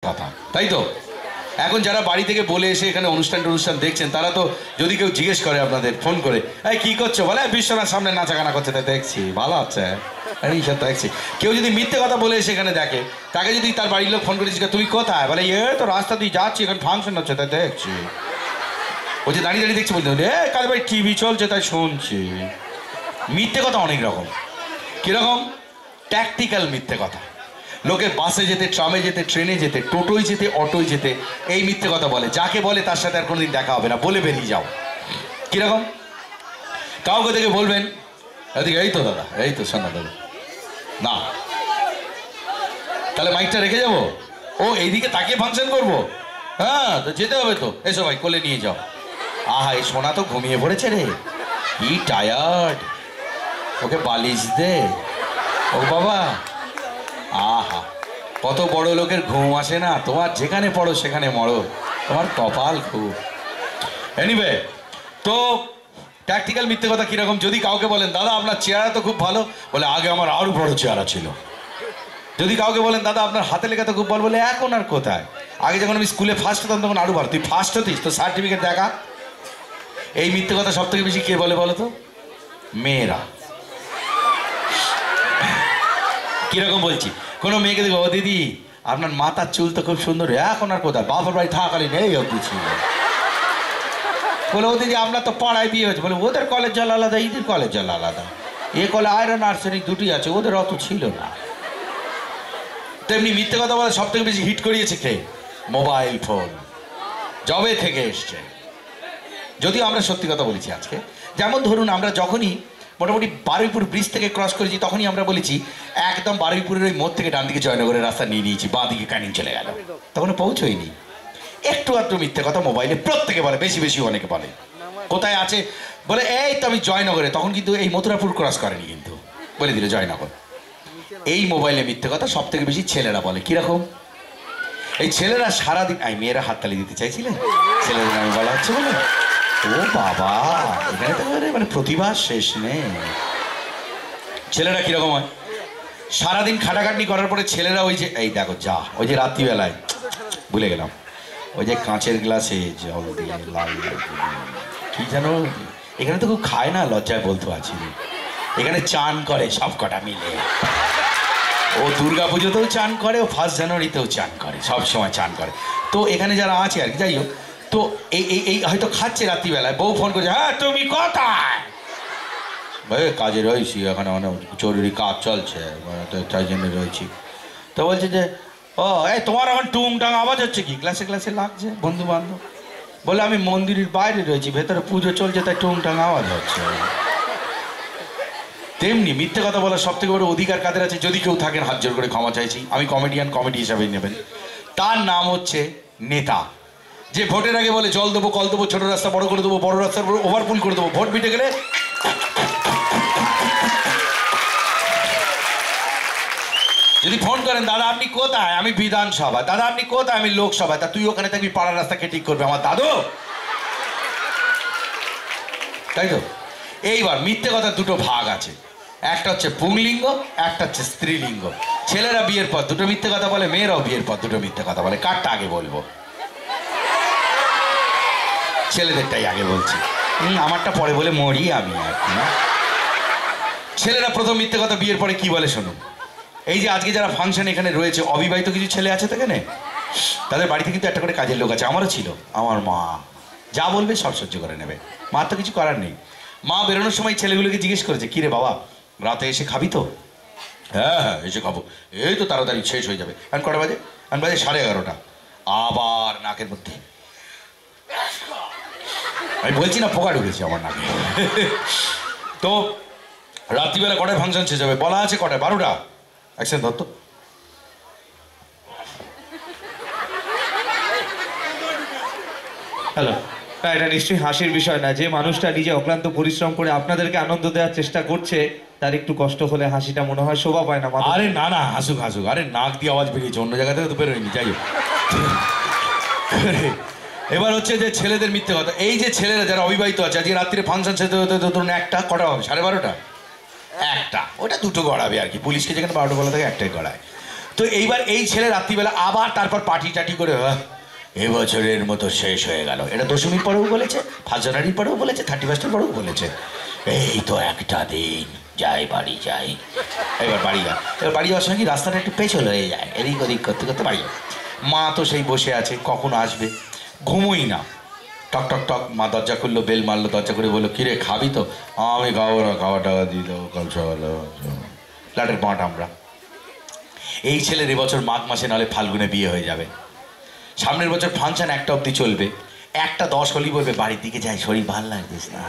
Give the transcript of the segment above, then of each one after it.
কথা, তাই তো? এখন যারা বাড়ি থেকে বলে এসে এখানে অনুষ্ঠান দেখছেন, তারা তো যদি কেউ জিজ্ঞেস করে আপনাদের ফোন করে, এই কি করছো, বলে বিশ্বনাথ সামনে নাচাগানা করছে, তাই দেখছি, ভালো আছে, এইসব দেখছি। কেউ যদি মিথ্যে কথা বলে এসে এখানে দেখে, তাকে যদি তার বাড়ির লোক ফোন করে জিজ্ঞাসা তুমি কোথায়, বলে এ তো রাস্তা দিয়ে যাচ্ছি, এখানে ফাংশন হচ্ছে, তাই দেখছি। ও যে দাঁড়িয়ে দাঁড়িয়ে দেখছি, বলতে কাল ভাই টিভি চলছে তাই শুনছি। মিথ্যে কথা অনেক রকম। কিরকম? ট্যাকটিক্যাল মিথ্যে কথা। লোকে বাসে যেতে, ট্রামে যেতে, ট্রেনে যেতে, টোটোয় যেতে, অটোয় যেতে এই মিথ্যে কথা বলে। যাকে বলে তার সাথে আর কোনোদিন দেখা হবে না, বলে বেরিয়ে যাও। কিরকম? কাউকে থেকে বলবেন এদিকে, এই তো দাদা, এই তো শোনা দাদা, না তাহলে মাইকটা রেখে যাবো, ও এইদিকে তাকে ফাংশন করবো, হ্যাঁ তো যেতে হবে তো, এসো ভাই কোলে নিয়ে যাও। আহা, এই সোনা তো ঘুমিয়ে পড়েছে রে, কি টায়ার্ড, ওকে বালিশ দে। ও বাবা, আহা, কত বড় লোকের ঘুম আসে না, তোমার যেখানে পড়ো সেখানে মরো, তোমার কপাল খুব। এনিওয়ে, তো ট্যাকটিক্যাল মিথ্যে কথা কিরকম? যদি কাউকে বলেন দাদা আপনার চেহারা তো খুব ভালো, বলে আগে আমার আরো বড় চেহারা ছিল। যদি কাউকে বলেন দাদা আপনার হাতে লেখা তো খুব ভালো, বলে এখন আর কোথায়, আগে যখন আমি স্কুলে ফার্স্ট হতাম তখন আরো ভালো। তুই ফার্স্ট হতিস, তো সার্টিফিকেট দেখা। এই মিথ্যে কথা সব থেকে বেশি কে বলে বলো তো? মেয়েরা। কিরকম বলছি? কোনো মেয়েকে দেখো, ও দিদি আপনার মাথার চুল তো খুব সুন্দর, এখন আর কোথায়, বাবার বাড়ি থাকাকালীন এই অব্দি ছিল। বলে ও দিদি আপনার তো পাড়ায় বিয়ে হয়েছে, বলে ওদের কলেজ জল আলাদা, এদের কলেজ জল আলাদা, এ কলে আয়রন আর্সেনিক দুটি আছে, ওদের অত ছিল না। তেমনি মিথ্যে কথা বলে সব থেকে বেশি হিট করিয়েছে কে? Mobile phone. জবে থেকে এসছে। যদিও আমরা সত্যি কথা বলেছি আজকে, যেমন ধরুন আমরা যখনই মোটামুটি বারুইপুর ব্রিজ থেকে ক্রস করেছি, তখনই আমরা বলেছি একদম বারুইপুরের ওই মোড় থেকে ডান দিকে জয়নগরের রাস্তা নিয়ে নিয়েছি, বাঁ দিকে ক্যানিং চলে গেল, তখন পৌঁছইনি। একটু আধটু মিথ্যে কথা মোবাইলে প্রত্যেকে বলে, বেশি বেশি অনেকে বলে। কোথায় আছে, বলে এই তো আমি জয়নগরে, তখন কিন্তু এই মথুরাপুর ক্রস করেনি, কিন্তু বলে দিল জয়নগর। এই মোবাইলে মিথ্যে কথা সব থেকে বেশি ছেলেরা বলে। কিরকম? এই ছেলেরা সারাদিন, মেয়েরা হাততালি দিতে চাইছিলেন, ছেলেদের আমি বলা হচ্ছে বলে, ও বাবা, এখানে তো মানে প্রতিভা শেষ নেই। ছেলেরা কিরকম হয়? সারাদিন খাটাখাটনি করার পরে ছেলেরা ওই যে, এই দেখো যা, ওই যে রাত্রিবেলায় ভুলে গেলাম, ওই যে কাঁচের গ্লাসে জল দিয়ে লাল কি যেন, এখানে তো খুব খায় না, লজ্জায় বলতে পারছি, এখানে চান করে সব কটা মিলে। ও দুর্গা পুজোতেও চান করে, ও 1 জানুয়ারিতেও চান করে, সব সময় চান করে। তো এখানে যারা আছে আর কি, যাই হোক, তো এই হয়তো খাচ্ছে রাত্রিবেলায়, বউ ফোন করছে, হ্যাঁ তুমি কোথায়? ভাই কাজে রয়েছি, এখানে অনেক জরুরি কাজ চলছে, তাই জন্য রয়েছি। তো বলছে যে ও এই তোমার এখন টুংটাং আওয়াজ হচ্ছে কি, ক্লাসে ক্লাসে লাগছে বন্ধু বান্ধব? বলে আমি মন্দিরের বাইরে রয়েছি, ভেতরে পুজো চলছে, তাই টুংটাং আওয়াজ হচ্ছে। তেমনি মিথ্যে কথা বলার সব থেকে বড় অধিকার কাদের আছে? যদি কেউ থাকেন হাত জোর করে ক্ষমা চাইছি, আমি কমেডিয়ান, কমেডি হিসাবেই নেবেন। তার নাম হচ্ছে নেতা। যে ভোটের আগে বলে জল দেবো, কল দেবো, ছোট রাস্তা বড় করে দেবো, বড় রাস্তার ওভারপুল করে দেবো, ভোট মিটে গেলে যদি ফোন করেন দাদা আপনি কোথায়, আমি বিধানসভা, দাদা আপনি কোথায়, আমি লোকসভায়, তা তুই ওখানে থাকবি, পাড়ার রাস্তাকে ঠিক করবে আমার দাদু, তাই তো? এইবার মিথ্যে কথার দুটো ভাগ আছে, একটা হচ্ছে পুংলিঙ্গ, একটা হচ্ছে স্ত্রীলিঙ্গ। ছেলেরা বিয়ের পর দুটো মিথ্যে কথা বলে, মেয়েরাও বিয়ের পর দুটো মিথ্যে কথা বলে। কারটা আগে বলবো? ছেলেদেরটাই আগে বলছি, আমারটা পরে বলে মরি আমি আর কি। ছেলেরা প্রথম মিথ্যে কথা বিয়ের পরে কি বলে শুনুন। এই যে আজকে যারা ফাংশন এখানে রয়েছে, অবিবাহিত কিছু ছেলে আছে তো এখানে, তাদের বাড়িতে কিন্তু একটা করে কাজের লোক আছে, আমারও ছিল। আমার মা যা বলবে সব সহ্য করে নেবে, মার তো কিছু করার নেই। মা বেরোনোর সময় ছেলেগুলোকে জিজ্ঞেস করেছে, কিরে বাবা রাতে এসে খাবি তো? হ্যাঁ হ্যাঁ এসে খাবো, এই তো তাড়াতাড়ি শেষ হয়ে যাবে। এখন কটা বাজে? এখন বাজে 11:30। আবার নাকের মধ্যে, আমি বলছি না পোকা ঢুকেছে আমার নাকে। তো রাত্রিবেলা কটায় ফাংশন শেষ হবে? বলা আছে কটায়, 12টা। অ্যাকশন ধরতো। হ্যালো, এটা নিশ্চয়ই হাসির বিষয় না। যে মানুষটা নিজে অক্লান্ত পরিশ্রম করে আপনাদেরকে আনন্দ দেওয়ার চেষ্টা করছে, তার একটু কষ্ট হলে হাসিটা মনে হয় শোভা পায় না। আরে না না, হাসুক হাসুক, আরে নাক দিয়ে আওয়াজ বেরিয়েছে, অন্য জায়গা থেকে তো বেরোয়নি, যাই হোক। এবার হচ্ছে যে ছেলেদের মিথ্যে কথা। এই যে ছেলেরা যারা অবিবাহিত আছে, আজকে রাত্রিরে ফাংশন শেষ হতে ধরুন একটা, কটা হবে? 12:30। একটা, ওটা দুটো গড়াবে আর কি, পুলিশকে যেখানে 12টা বলা থাকে একটাই গড়ায়। তো এইবার এই ছেলে রাত্রিবেলা আবার তারপর পার্টি টাটি করে এবছরের মতো শেষ হয়ে গেল। এটা দশমীর পরেও বলেছে, 1 জানুয়ারির পরেও বলেছে, 31-এর পরেও বলেছে, এই তো একটা দিন, যাই বাড়ি যাই। এবার বাড়ি যা, এবার বাড়ি যাওয়ার সঙ্গে রাস্তাটা একটু পেছল হয়ে যায়, এদিক ওদিক করতে করতে বাড়ি যায়। মা তো সেই বসে আছে, কখন আসবে, ঘুমোই না। টক টক টক, মা দরজা খুললো, বেল মারলো, দরজা করে বললো, কিরে খাবি তো? আমি খাবো না, খাওয়া টাকা দিয়ে দেবো কাল সকালে। লাটের পাট আমরা। এই ছেলের এবছর মাঘ মাসে নাহলে ফাল্গুনে বিয়ে হয়ে যাবে। সামনের বছর ফাংশন 1টা অবধি চলবে, 1টা 10 হলেই বলবে বাড়ির দিকে যাই, শরীর ভাল লাগছিস না।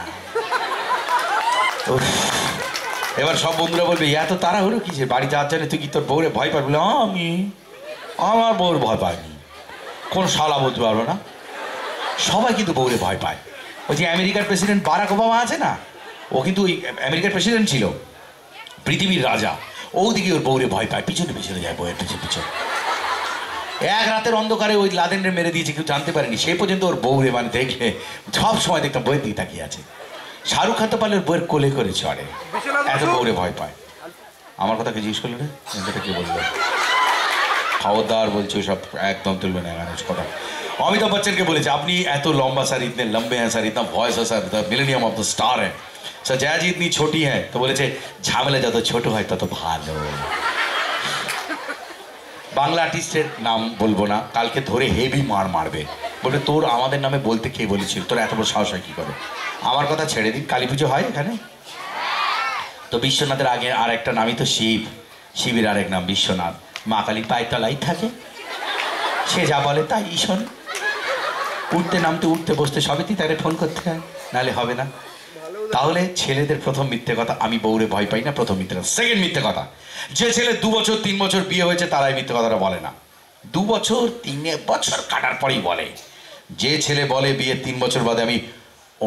এবার সব বন্ধুরা বলবে এত তাড়াহুড়ো কিসে, বাড়ি যাওয়ার জন্য তুই কি তোর বউরে ভয় পাবি? বলে আমার বউর ভয় পায়নি, কোন শালা বলতে পারবো না। সবাই কিন্তু বউরে ভয় পায়। ওই যে আমেরিকার প্রেসিডেন্ট বারাক ওবামা আছে না, ও কিন্তু ওই আমেরিকার প্রেসিডেন্ট ছিল, পৃথিবীর রাজা। ওদিকে ওর বউরে ভয় পায়, পিছনে পিছনে যায় বউয়ের পিছনে পিছনে। এক রাতের অন্ধকারে ওই লাদেনরে মেরে দিয়েছে, কেউ জানতে পারেনি। সে পর্যন্ত ওর বউরে মানে দেখলে সব সময় দেখতাম বইয়ের দিকে তাকিয়ে আছে। শাহরুখ খান তো পারলে ওর বইয়ের কোলে করে চড়ে, এত বউরে ভয় পায়। আমার কথা কে জিজ্ঞেস করলো রে, এটা কে বললো? খবরদার বলছি ওসব একদম তুলবে না গানের কথা। অমিতাভ বচ্চনকে বলেছে, আপনি এত লম্বা স্যার, ইতনে লম্বে হ্যাঁ স্যার, ইतना ভয়েস है sir, millennium of the star है सर, जया जी इतनी छोटी है। तो বলেছে ঝামেলা যত ছোট হয় তত ভালো। বাংলা আর্টিস্টের নাম বলবো না, কালকে ধরে হেভি মার মারবে, বলবে তোর আমাদের নামে বলতে কে বলেছিল, তোর এত বড় সাহস হয় কী করে? আমার কথা ছেড়ে দিন, কালী পুজো হয় এখানে তো বিশ্বনাথের আগে আর একটা নামই তো শিব, শিবের আরেক নাম বিশ্বনাথ। মা কালী পায়ের তলায় থাকে, সে যা বলে তাই শোন। উঠতে নামতে উঠতে বসতে সবেতেই তাকে ফোন করতে হয়, নাহলে হবে না। তাহলে ছেলেদের প্রথম মিথ্যে কথা, আমি বউরে ভয় পাই না, প্রথম মিথ্যে কথা। সেকেন্ড মিথ্যে কথা, যে ছেলে 2 বছর 3 বছর বিয়ে হয়েছে তারাই মিথ্যে কথাটা বলে না। 2 বছর 3 বছর কাটার পরেই বলে। যে ছেলে বলে বিয়ের 3 বছর বাদে আমি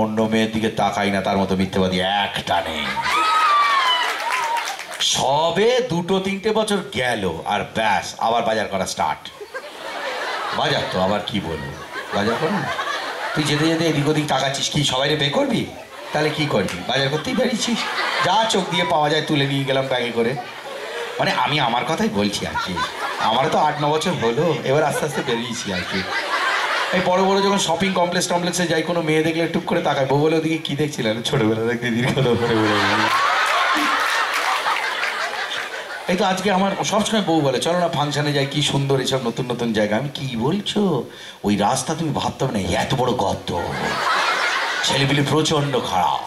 অন্য মেয়ের দিকে তাকাই না, তার মতো মিথ্যেবাদী একটা নেই। সবে 2-3 বছর গেল আর ব্যাস আবার বাজার করা স্টার্ট। বাজার তো আবার কি বলবো, বাজার করো না। তুই যেতে যেতে এদিক ওদিক তাকাচ্ছিস, কি সবাইরে বে করবি? তাহলে কি করবি? বাজার করতেই বেরিয়েছিস, যা চোখ দিয়ে পাওয়া যায় তুলে নিয়ে গেলাম ব্যাগে করে। মানে আমি আমার কথাই বলছি আর কি, আমারও তো 8-9 বছর হলো, এবার আস্তে আস্তে বেরিয়েছি আর কি। এই বড় বড় যখন শপিং কমপ্লেক্সে যাই, কোনো মেয়ে দেখলে টুক করে তাকায়, বউ বলে ওদিকে কি দেখছিলেন, ছোটবেলা দেখতে দিদির কথা করে বলে। এই তো আজকে আমার সবসময় বউ বলে চলো না ফাংশনে যাই, কি সুন্দর এসব নতুন নতুন জায়গা। আমি কি বলছো, ওই রাস্তা তুমি ভাবতে হবে না, এত বড় গর্ত, ছেলেপিলে প্রচণ্ড খারাপ।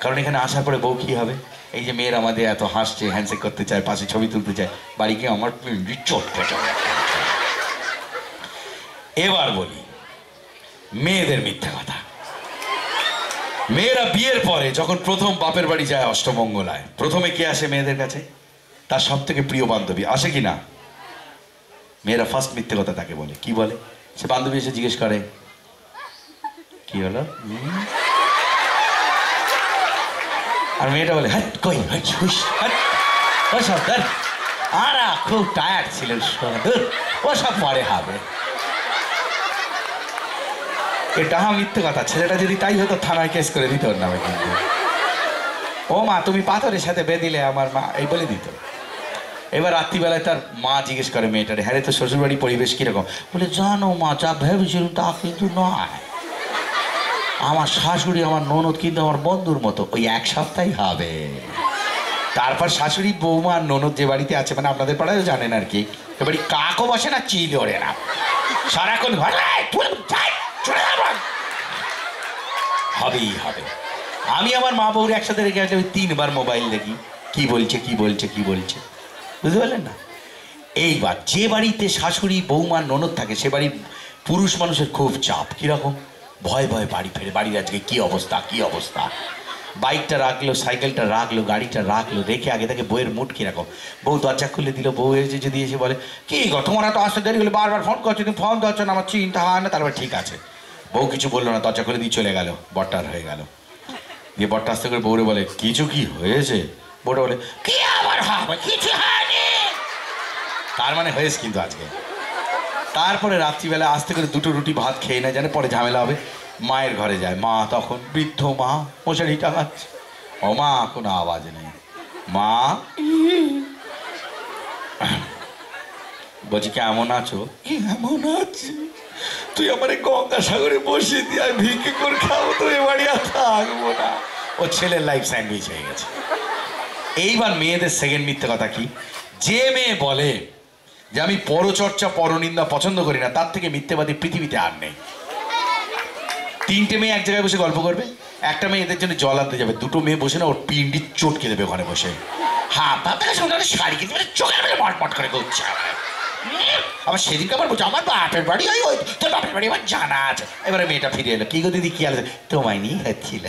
কারণ এখানে আসার পরে বউ কী হবে, এই যে মেয়ের আমাদের এত হাসছে, হ্যান্ডশেক করতে চায়, পাশে ছবি তুলতে চায়, বাড়ি গিয়ে আমার চোট পেটে। এবার বলি মেয়েদের মিথ্যা কথা। মেয়েরা বিয়ের পরে যখন প্রথম বাপের বাড়ি যায় অষ্টমঙ্গলায়, প্রথমে কে আসে মেয়েদের কাছে? তার সব থেকে প্রিয় বান্ধবী আসে কি না? মেয়েরা ফার্স্ট মিথ্যে কথা তাকে বলে। কি বলে? সে বান্ধবী এসে জিজ্ঞেস করে কি হলো, আর মেয়েটা বলে হ্যাঁ কই ওসব আর খুব টায়ার্ড ছিল, ওসব পরে হবে। এটা মিথ্যে কথা। ছেলেটা যদি তাই হতো থানায় কেস করে দিত ওর নামে। কিন্তু ও মা তুমি পাথরের সাথে বেঁধিলে আমার মা, এই বলে দিত। এবার রাত্রিবেলায় তার মা জিজ্ঞেস করে মেয়েটারে, হ্যাঁ রে তোর শ্বশুরবাড়ির পরিবেশ কীরকম? বলে জানো মা, যা ভেবেছিলাম তা কিন্তু নয়, আমার শাশুড়ি আমার ননদ কিন্তু আমার বন্ধুর মতো, ওই 1 সপ্তাহই হবে। তারপর শাশুড়ি বৌমা আর ননদ যে বাড়িতে আছে, মানে আপনাদের পাড়ায়ও জানেন আর কি, এ বাড়ি কাকও বসে না, চিল ওড়ে না, সারাক্ষণ হবেই হবে। আমি আমার মা বউর একসাথে রেখে আসলে 3 বার মোবাইল দেখি, কি বলছে কি বলছে কি বলছে, বুঝতে পারলেন না? এইবার যে বাড়িতে শাশুড়ি বৌমা ননদ থাকে সে বাড়ির পুরুষ মানুষের খুব চাপ। কীরকম? ভয় ভয় বাড়ি ফেরে, বাড়ির আজকে কী অবস্থা কী অবস্থা। বাইকটা রাখলো, সাইকেলটা রাখলো, গাড়িটা রাখলো, রেখে আগে থেকে বউয়ের মুড কীরকম। বউ দরজা খুলে দিল, বউ এসে যদি এসে বলে কি গো তোমার তো আসতে দেরি হলে, বারবার ফোন করছো, তুমি ফোন ধরছো না, আমার চিন্তা হয় না, তারপর ঠিক আছে। বউ কিছু বললো না, দরজা খুলে দিয়ে চলে গেল, বট্টার হয়ে গেল। দিয়ে বট্টা আসতে করে বউরে বলে কিছু কি হয়েছে? বউটা বলে কি আবার হবে, কিছু হয়নি। তার মানে হয়েছে কিন্তু আজকে। তারপরে রাত্রিবেলা আসতে করে 2টো রুটি ভাত খেয়ে নেয়, জানে পরে ঝামেলা হবে। মায়ের ঘরে যায়, মা তখন বৃদ্ধ মা, মশারি টাঙাচ্ছে। ও মা, কোনো আওয়াজ নেই। মা বলছি কেমন আছো? কেমন আছি? তুই আমার গঙ্গাসাগরে বসিয়ে দিয়ে আর ভিক্ষে করে খাবো, তো এ বাড়ি আর থাকবো না। ও ছেলের লাইফ স্যান্ডউইচ হয়ে গেছে। এইবার মেয়েদের সেকেন্ড মিথ্যে কথা কি, যে মেয়ে বলে যে আমি পরচর্চা পরনিন্দা পছন্দ করি না, তার থেকে মিথ্যেবাদী পৃথিবীতে আর নেই। তিনটে মেয়ে এক জায়গায় বসে গল্প করবে, একটা মেয়ে এদের জন্য জল আনতে যাবে, দুটো মেয়ে বসে না ওর পিন্ডি চটকে দেবে ওখানে বসে। হ্যাঁ তার সঙ্গে শাড়ি কিনতে পারে, চোখের মেরে মটমট করে করছে। আবার সেদিনকে আবার বলছে আমার বাপের বাড়ি, ওই তোর বাপের বাড়ি আমার জানা আছে। এবারে মেয়েটা ফিরে এলো, কি গো দিদি কি আছে? তোমায় নিয়ে হচ্ছিল।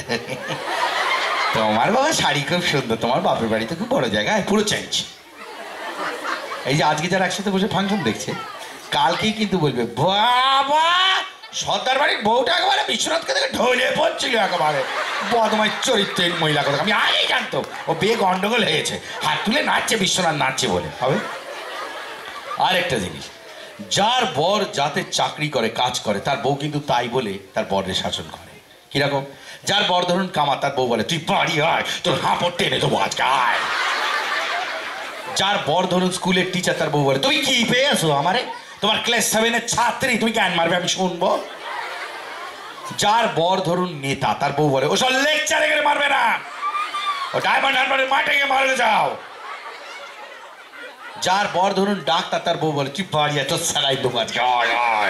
তোমার বাবা শাড়ি খুব সুন্দর, তোমার বাপের বাড়ি তো খুব বড় জায়গায়, পুরো চেঞ্জ। এই যে আজকে যারা একসাথে বসে ফাংশন দেখছে, কালকেই কিন্তু বলবে বাবা সর্দার বাড়ির বউটা একেবারে বিশ্বনাথকে থেকে ঢলে পড়ছিল, একেবারে বদমাই চরিত্রের মহিলা কথা। আমি আগেই জানতো ও বিয়ে গন্ডগোল হয়েছে, হাত তুলে নাচছে বিশ্বনাথ নাচছে বলে হবে। আরেকটা জিনিস, যার বর যাতে চাকরি করে কাজ করে, তার বউ কিন্তু তাই বলে তার বরের শাসন করে। কিরকম? যার বর ধরুন কামা, তার বউ বলে তুই বাড়ি আয়, তোর হাঁপড় টেনে দেবো আজকে আয়। যার বর ধরুন স্কুলের টিচার, তার বউ বলে তুমি কি পেয়েছো আমারে, তোমার ক্লাস 7-এর ছাত্রী, তুমি কেন মারবে আমি শুনবো। যার বর ধরুন নেতা, তার বউ বলে ওসব লেকচারে গেলে মারবে না, ও ডায়মন্ড হারবারের মাঠে গিয়ে মারবে যাও। যার বর ধরুন ডাক্তার, তার বউ বলে তুই বাড়ি আয়, তোর স্যালাই দেবো আজকে আয় আয়।